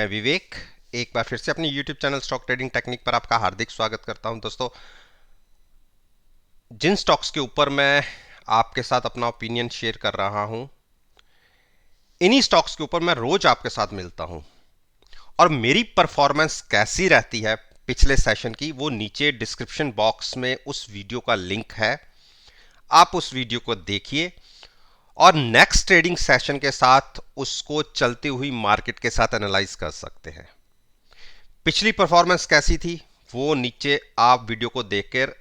मैं विवेक एक बार फिर से अपने YouTube channel stock trading technique पर आपका हार्दिक स्वागत करता हूं। दोस्तों, जिन स्टॉक्स के ऊपर मैं आपके साथ अपना ओपिनियन शेयर कर रहा हूं, इन्हीं स्टॉक्स के ऊपर मैं रोज आपके साथ मिलता हूं और मेरी परफॉर्मेंस कैसी रहती है पिछले सेशन की, वो नीचे डिस्क्रिप्शन बॉक्स में उस वीडियो का लिंक है। आप उस वीडियो को देखिए और नेक्स्ट ट्रेडिंग सेशन के साथ उसको चलती हुई मार्केट के साथ एनालाइज कर सकते हैं। पिछली परफॉर्मेंस कैसी थी वो नीचे आप वीडियो को देखकर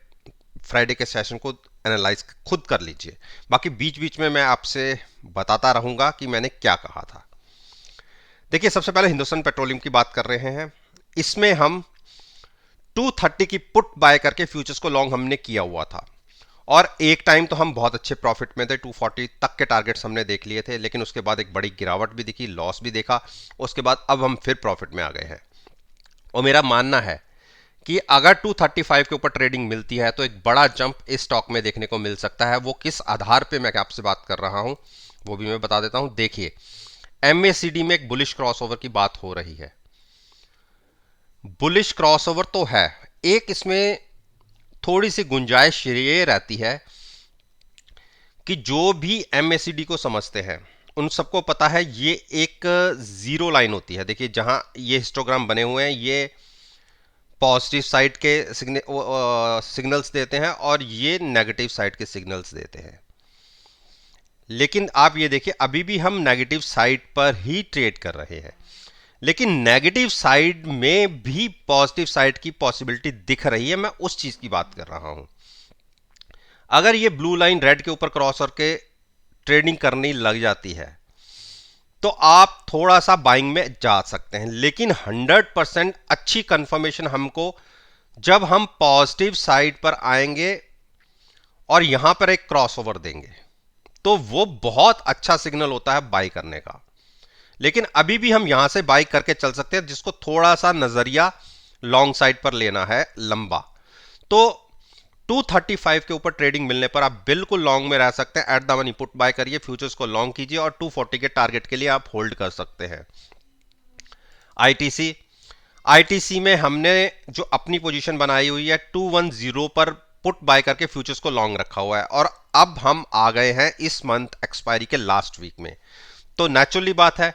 फ्राइडे के सेशन को एनालाइज खुद कर लीजिए। बाकी बीच बीच में मैं आपसे बताता रहूंगा कि मैंने क्या कहा था। देखिए, सबसे पहले हिंदुस्तान पेट्रोलियम की बात कर रहे हैं। इसमें हम 230 की पुट बाय करके फ्यूचर्स को लॉन्ग हमने किया हुआ था और एक टाइम तो हम बहुत अच्छे प्रॉफिट में थे। 240 तक के टारगेट्स हमने देख लिए थे, लेकिन उसके बाद एक बड़ी गिरावट भी दिखी, लॉस भी देखा। उसके बाद अब हम फिर प्रॉफिट में आ गए हैं और मेरा मानना है कि अगर 235 के ऊपर ट्रेडिंग मिलती है तो एक बड़ा जंप इस स्टॉक में देखने को मिल सकता है। वो किस आधार पे मैं आपसे बात कर रहा हूं वो भी मैं बता देता हूं। देखिए, एमएसीडी में एक बुलिश क्रॉसओवर की बात हो रही है। बुलिश क्रॉसओवर तो है, एक इसमें थोड़ी सी गुंजाइश ये रहती है कि जो भी एमएसीडी को समझते हैं उन सबको पता है ये एक जीरो लाइन होती है। देखिए, जहां ये हिस्टोग्राम बने हुए हैं, ये पॉजिटिव साइड के सिग्नल्स देते हैं और ये नेगेटिव साइड के सिग्नल्स देते हैं। लेकिन आप ये देखिए, अभी भी हम नेगेटिव साइड पर ही ट्रेड कर रहे हैं, लेकिन नेगेटिव साइड में भी पॉजिटिव साइड की पॉसिबिलिटी दिख रही है। मैं उस चीज की बात कर रहा हूं। अगर ये ब्लू लाइन रेड के ऊपर क्रॉस करके ट्रेडिंग करनी लग जाती है तो आप थोड़ा सा बाइंग में जा सकते हैं, लेकिन 100% अच्छी कंफर्मेशन हमको जब हम पॉजिटिव साइड पर आएंगे और यहां पर एक क्रॉसओवर देंगे तो वो बहुत अच्छा सिग्नल होता है बाई करने का। लेकिन अभी भी हम यहां से बाई करके चल सकते हैं, जिसको थोड़ा सा नजरिया लॉन्ग साइड पर लेना है, लंबा। तो 235 के ऊपर ट्रेडिंग मिलने पर आप बिल्कुल लॉन्ग में रह सकते हैं। Eight the money put buy करिए, फ्यूचर्स को लॉन्ग कीजिए और 240 के टारगेट के लिए आप होल्ड कर सकते हैं। आईटीसी आईटीसी में हमने जो अपनी पोजीशन बनाई हुई है 210 पर पुट बाय करके फ्यूचर्स को लॉन्ग रखा हुआ है और अब हम आ गए हैं इस मंथ एक्सपायरी के लास्ट वीक में। तो नेचुरली बात है,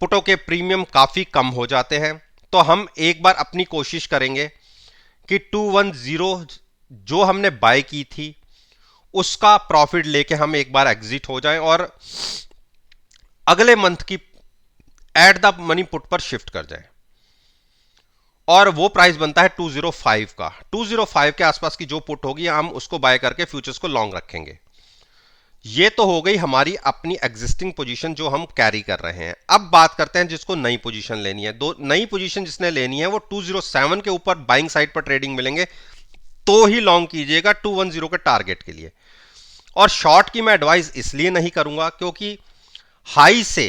पुटों के प्रीमियम काफी कम हो जाते हैं। तो हम एक बार अपनी कोशिश करेंगे कि 210 जो हमने बाय की थी उसका प्रॉफिट लेके हम एक बार एग्जिट हो जाएं और अगले मंथ की एट द मनी पुट पर शिफ्ट कर जाएं। और वो प्राइस बनता है 205 का। 205 के आसपास की जो पुट होगी हम उसको बाय करके फ्यूचर्स को लॉन्ग रखेंगे। ये तो हो गई हमारी अपनी एग्जिस्टिंग पोजीशन जो हम कैरी कर रहे हैं। अब बात करते हैं जिसको नई पोजीशन लेनी है। दो नई पोजीशन जिसने लेनी है वो 207 के ऊपर बाइंग साइड पर ट्रेडिंग मिलेंगे तो ही लॉन्ग कीजिएगा 210 के टारगेट के लिए। और शॉर्ट की मैं एडवाइस इसलिए नहीं करूंगा क्योंकि हाई से,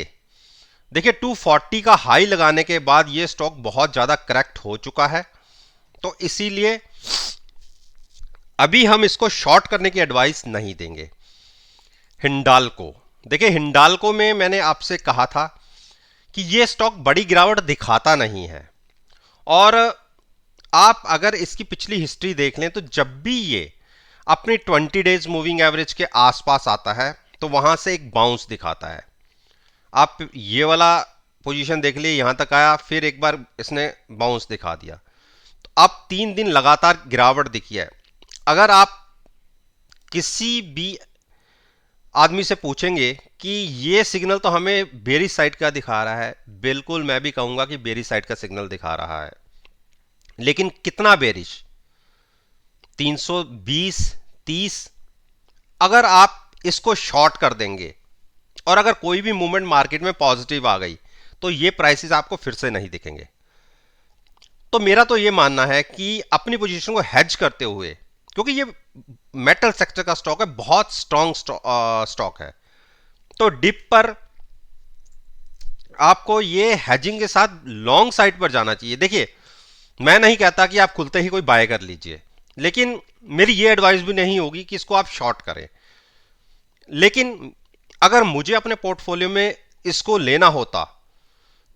देखिए 240 का हाई लगाने के बाद ये स्टॉक बहुत ज्यादा करेक्ट हो चुका है, तो इसीलिए अभी हम इसको शॉर्ट करने की एडवाइस नहीं देंगे। हिंडाल्को, देखिए हिंडाल्को में मैंने आपसे कहा था कि ये स्टॉक बड़ी गिरावट दिखाता नहीं है और आप अगर इसकी पिछली हिस्ट्री देख लें तो जब भी ये अपनी 20 डेज मूविंग एवरेज के आसपास आता है तो वहां से एक बाउंस दिखाता है। आप ये वाला पोजीशन देख लिए, यहां तक आया, फिर एक बार इसने बाउंस दिखा दिया, तो अब 3 दिन लगातार गिरावट दिखी है। अगर आप किसी भी आदमी से पूछेंगे कि ये सिग्नल तो हमें बेरिश साइड का दिखा रहा है, बिल्कुल मैं भी कहूंगा कि बेरिश साइड का सिग्नल दिखा रहा है, लेकिन कितना बेरिश? 320, 30। अगर आप इसको शॉर्ट कर देंगे और अगर कोई भी मूवमेंट मार्केट में पॉजिटिव आ गई तो ये प्राइसेस आपको फिर से नहीं दिखेंगे। तो मेरा तो ये मानना है कि अपनी पोजीशन को हेज करते हुए, क्योंकि ये मेटल सेक्टर का स्टॉक है, बहुत स्ट्रॉन्ग स्टॉक है, तो डिप पर आपको ये हेजिंग के साथ लॉन्ग साइड पर जाना चाहिए। देखिए, मैं नहीं कहता कि आप खुलते ही कोई बाय कर लीजिए, लेकिन मेरी ये एडवाइस भी नहीं होगी कि इसको आप शॉर्ट करें। लेकिन अगर मुझे अपने पोर्टफोलियो में इसको लेना होता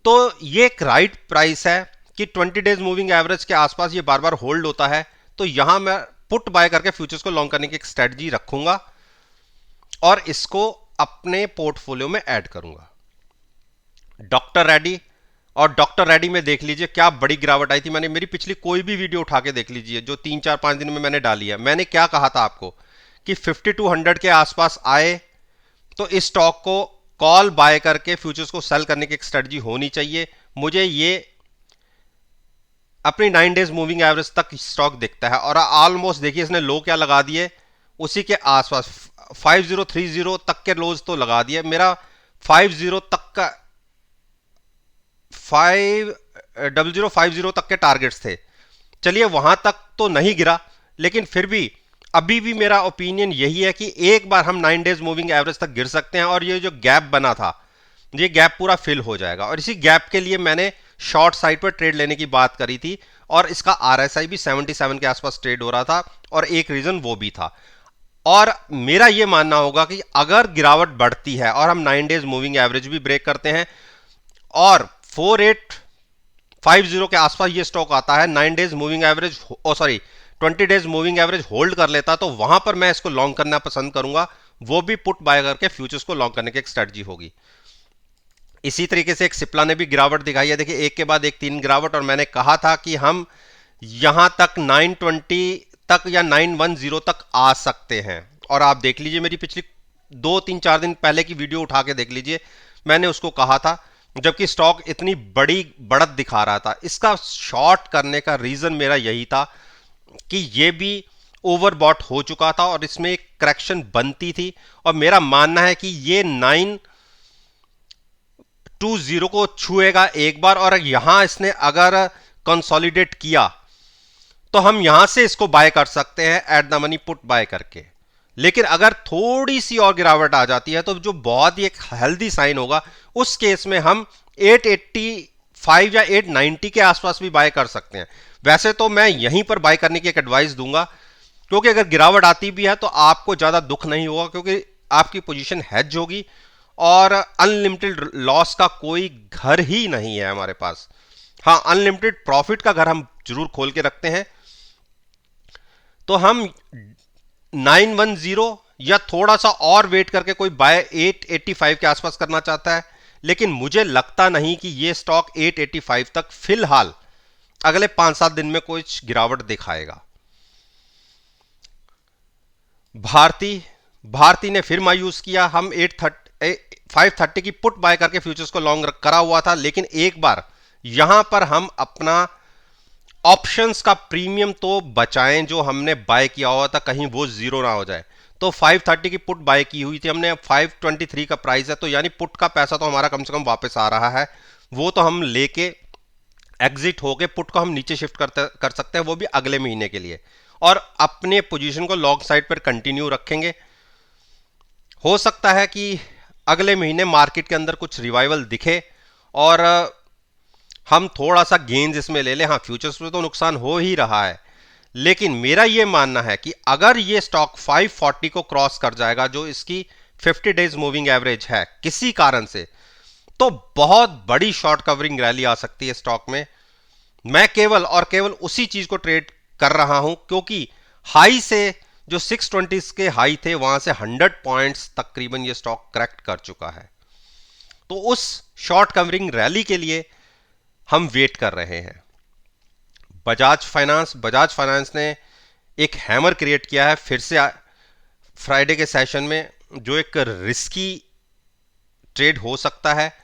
तो ये एक राइट प्राइस है कि 20 डेज मूविंग एवरेज के आसपास ये बार बार होल्ड होता है, तो यहां मैं पुट बाय करके फ्यूचर्स को लॉन्ग करने की एक स्ट्रेटजी रखूंगा और इसको अपने पोर्टफोलियो में ऐड करूंगा। डॉक्टर रेड्डी, और डॉक्टर रेड्डी में देख लीजिए क्या बड़ी गिरावट आई थी। मैंने मेरी पिछली कोई भी वीडियो उठा के देख लीजिए जो 3 4 5 दिन में मैंने डाली है। मैंने क्या कहा था आपको कि 5200 के आसपास आए तो इस स्टॉक को कॉल बाय करके फ्यूचर्स को सेल करने की एक स्ट्रेटजी होनी चाहिए। मुझे ये अपनी 9 डेज मूविंग एवरेज तक स्टॉक दिखता है और ऑलमोस्ट देखिए इसने लो क्या लगा दिए, उसी के आसपास 5030 तक के लोज तो लगा दिए। मेरा 50 तक का 5050 तक के टारगेट्स थे। चलिए वहां तक तो नहीं गिरा, लेकिन फिर भी अभी भी मेरा ओपिनियन यही है कि एक बार हम 9 डेज मूविंग एवरेज तक गिर सकते हैं और ये जो गैप बना था ये गैप पूरा फिल हो जाएगा। और इसी गैप के लिए मैंने शॉर्ट साइड पर ट्रेड लेने की बात करी थी और इसका आरएसआई भी 77 के आसपास ट्रेड हो रहा था और एक रीजन वो भी था। और मेरा यह मानना होगा कि अगर गिरावट बढ़ती है और हम 9 डेज मूविंग एवरेज भी ब्रेक करते हैं और 4850 के आसपास ये स्टॉक आता है, 9 days moving average sorry 20 days moving average hold कर लेता, तो वहां पर मैं इसको लॉन्ग करना पसंद करूंगा। वो भी पुट बाय करके फ्यूचर्स को लॉन्ग करने की एक स्ट्रेटजी होगी। इसी तरीके से एक सिप्ला ने भी गिरावट दिखाई है, देखिए एक के बाद एक 3 गिरावट, और मैंने कहा था कि हम यहां तक 920 तक या 910 तक आ सकते हैं। और आप देख लीजिए मेरी पिछली 2 3 4 दिन पहले की वीडियो उठा के देख लीजिए, मैंने उसको कहा था जबकि स्टॉक इतनी बड़ी बढ़त दिखा रहा था। इसका शॉर्ट करने का रीजन मेरा यही था कि ये भी ओवरबॉट हो चुका था और इसमें एक करेक्शन बनती थी, और मेरा मानना है कि ये 920 को छुएगा एक बार, और यहां इसने अगर कंसोलिडेट किया तो हम यहां से इसको बाय कर सकते हैं eight the money put buy करके। लेकिन अगर थोड़ी सी और गिरावट आ जाती है तो जो बहुत ही एक हेल्दी साइन होगा, उस केस में हम 885 या 890 के आसपास भी बाय कर सकते हैं। वैसे तो मैं यहीं पर बाय करने की एक एडवाइस दूंगा, क्योंकि अगर गिरावट आती भी है तो आपको ज्यादा दुख नहीं होगा, क्योंकि आपकी पोजीशन हेज होगी और अनलिमिटेड लॉस का कोई घर ही नहीं है हमारे पास। हाँ, अनलिमिटेड प्रॉफिट का घर हम जरूर खोल के रखते हैं। तो हम 910 या थोड़ा सा और वेट करके कोई बाय 885 के आसपास करना चाहता है, लेकिन मुझे लगता नहीं कि ये स्टॉक 885 तक फिलहाल अगले 5 7 दिन में कुछ गिरावट दिखाएगा। भारती ने फिर मायूस किया। हम 530 की पुट बाय करके फ्यूचर्स को लॉन्ग करा हुआ था, लेकिन एक बार यहां पर हम अपना ऑप्शंस का प्रीमियम तो बचाएं जो हमने बाय किया हुआ था, कहीं वो जीरो ना हो जाए। तो 530 की पुट बाय की हुई थी हमने, 523 का प्राइस है, तो यानी पुट का पैसा तो हमारा कम से कम वापस आ रहा है। वो तो हम लेके एग्जिट होके पुट को हम नीचे शिफ्ट कर सकते हैं, वो भी अगले महीने के लिए, और अपने पोजीशन को लॉन्ग साइड पर कंटिन्यू रखेंगे। हो सकता है कि अगले महीने मार्केट के अंदर कुछ रिवाइवल दिखे और हम थोड़ा सा गेन्स इसमें ले लें। हाँ, फ्यूचर्स में तो नुकसान हो ही रहा है, लेकिन मेरा यह मानना है कि अगर ये स्टॉक 540 को क्रॉस कर जाएगा, जो इसकी 50 डेज मूविंग एवरेज है किसी कारण से, तो बहुत बड़ी शॉर्ट कवरिंग रैली आ सकती है स्टॉक में। मैं केवल और केवल उसी चीज को ट्रेड कर रहा हूं, क्योंकि हाई से जो 620 के हाई थे वहां से 100 पॉइंट्स तकरीबन ये स्टॉक करेक्ट कर चुका है। तो उस शॉर्ट कवरिंग रैली के लिए हम वेट कर रहे हैं। बजाज फाइनेंस ने एक हैमर क्रिएट किया है फिर से फ्राइडे के सेशन में, जो एक रिस्की ट्रेड हो सकता है।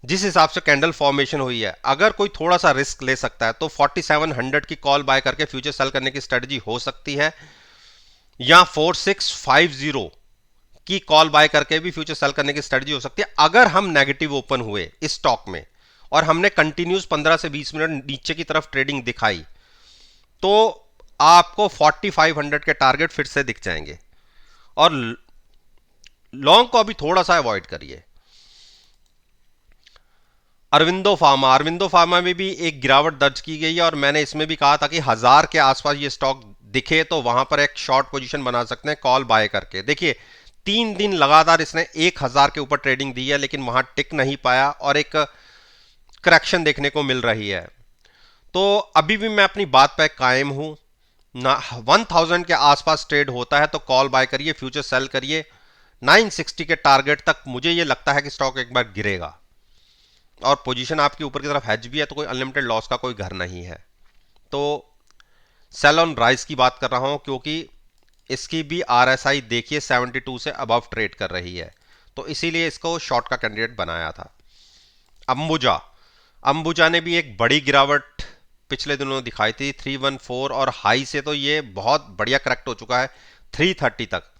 जिस हिसाब से कैंडल फॉर्मेशन हुई है, अगर कोई थोड़ा सा रिस्क ले सकता है तो 4700 की कॉल बाय करके फ्यूचर सेल करने की स्ट्रेटजी हो सकती है, या 4650 की कॉल बाय करके भी फ्यूचर सेल करने की स्ट्रेटजी हो सकती है। अगर हम नेगेटिव ओपन हुए इस स्टॉक में और हमने कंटिन्यूस 15 से 20 मिनट नीचे की तरफ ट्रेडिंग दिखाई, तो आपको 4500 के टारगेट फिर से दिख जाएंगे, और लॉन्ग को अभी थोड़ा सा अवॉइड करिए। अरविंदो फार्मा में भी एक गिरावट दर्ज की गई है, और मैंने इसमें भी कहा था कि 1000 के आसपास ये स्टॉक दिखे तो वहां पर एक शॉर्ट पोजीशन बना सकते हैं कॉल बाय करके। देखिए 3 दिन लगातार इसने 1000 के ऊपर ट्रेडिंग दी है, लेकिन वहां टिक नहीं पाया और एक करेक्शन देखने को मिल रही है। तो अभी भी मैं अपनी बात पर कायम हूं ना। 1000 के आसपास ट्रेड होता है तो कॉल बाय करिए, फ्यूचर सेल करिए। 960 के टारगेट तक मुझे ये लगता है कि स्टॉक एक बार गिरेगा, और पोजीशन आपकी ऊपर की तरफ हेज भी है, तो कोई अनलिमिटेड लॉस का कोई घर नहीं है। तो सेल ऑन राइज की बात कर रहा हूं क्योंकि इसकी भी आरएसआई देखिए 72 से अबव ट्रेड कर रही है, तो इसीलिए इसको शॉर्ट का कैंडिडेट बनाया था। अंबुजा, अंबुजा ने भी एक बड़ी गिरावट पिछले दिनों दिखाई थी 314, और हाई से तो ये बहुत बढ़िया करेक्ट हो चुका है 330 तक।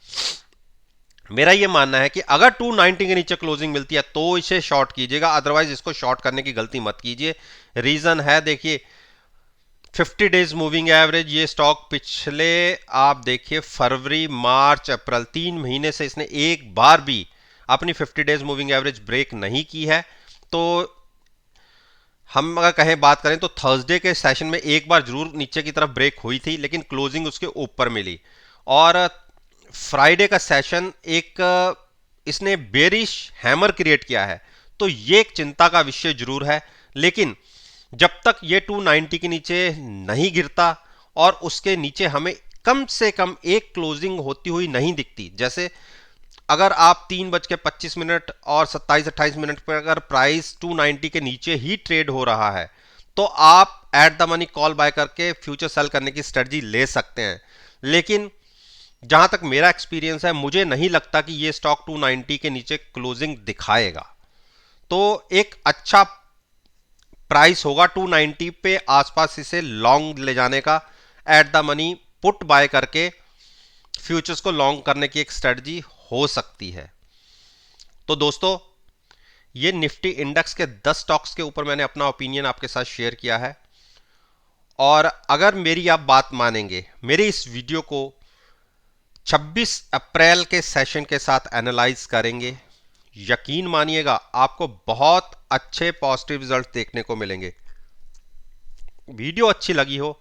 मेरा ये मानना है कि अगर 290 के नीचे क्लोजिंग मिलती है तो इसे शॉर्ट कीजिएगा, अदरवाइज इसको शॉर्ट करने की गलती मत कीजिए। रीजन है, देखिए 50 डेज मूविंग एवरेज, ये स्टॉक पिछले आप देखिए फरवरी मार्च अप्रैल 3 महीने से इसने एक बार भी अपनी 50 डेज मूविंग एवरेज ब्रेक नहीं की है। तो हम अगर कहें बात करें तो थर्सडे के सेशन में एक बार जरूर नीचे की तरफ ब्रेक हुई थी, लेकिन क्लोजिंग उसके ऊपर मिली। और फ्राइडे का सेशन एक इसने बेरिश हैमर क्रिएट किया है, तो ये एक चिंता का विषय जरूर है। लेकिन जब तक ये 290 के नीचे नहीं गिरता और उसके नीचे हमें कम से कम एक क्लोजिंग होती हुई नहीं दिखती, जैसे अगर आप 3:25 और 27-28 पर अगर प्राइस 290 के नीचे ही ट्रेड हो रहा है, तो आप at the money call buy करके फ्यूचर सेल करने की स्ट्रेटजी ले सकते हैं। लेकिन जहां तक मेरा एक्सपीरियंस है, मुझे नहीं लगता कि ये स्टॉक 290 के नीचे क्लोजिंग दिखाएगा। तो एक अच्छा प्राइस होगा 290 पे आसपास इसे लॉन्ग ले जाने का, eight the money put buy करके फ्यूचर्स को लॉन्ग करने की एक स्ट्रेटजी हो सकती है। तो दोस्तों, ये निफ्टी इंडेक्स के 10 स्टॉक्स के ऊपर मैंने अपना ओपिनियन आपके साथ शेयर किया है, और अगर मेरी आप बात मानेंगे, मेरे इस वीडियो को 26 अप्रैल के सेशन के साथ एनालाइज करेंगे, यकीन मानिएगा आपको बहुत अच्छे पॉजिटिव रिजल्ट देखने को मिलेंगे। वीडियो अच्छी लगी हो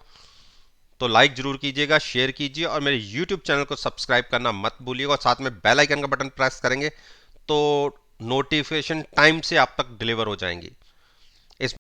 तो लाइक जरूर कीजिएगा, शेयर कीजिए, और मेरे YouTube चैनल को सब्सक्राइब करना मत भूलिएगा, और साथ में बेल आइकन का बटन प्रेस करेंगे तो नोटिफिकेशन टाइम से आप तक डिलीवर हो जाएंगी।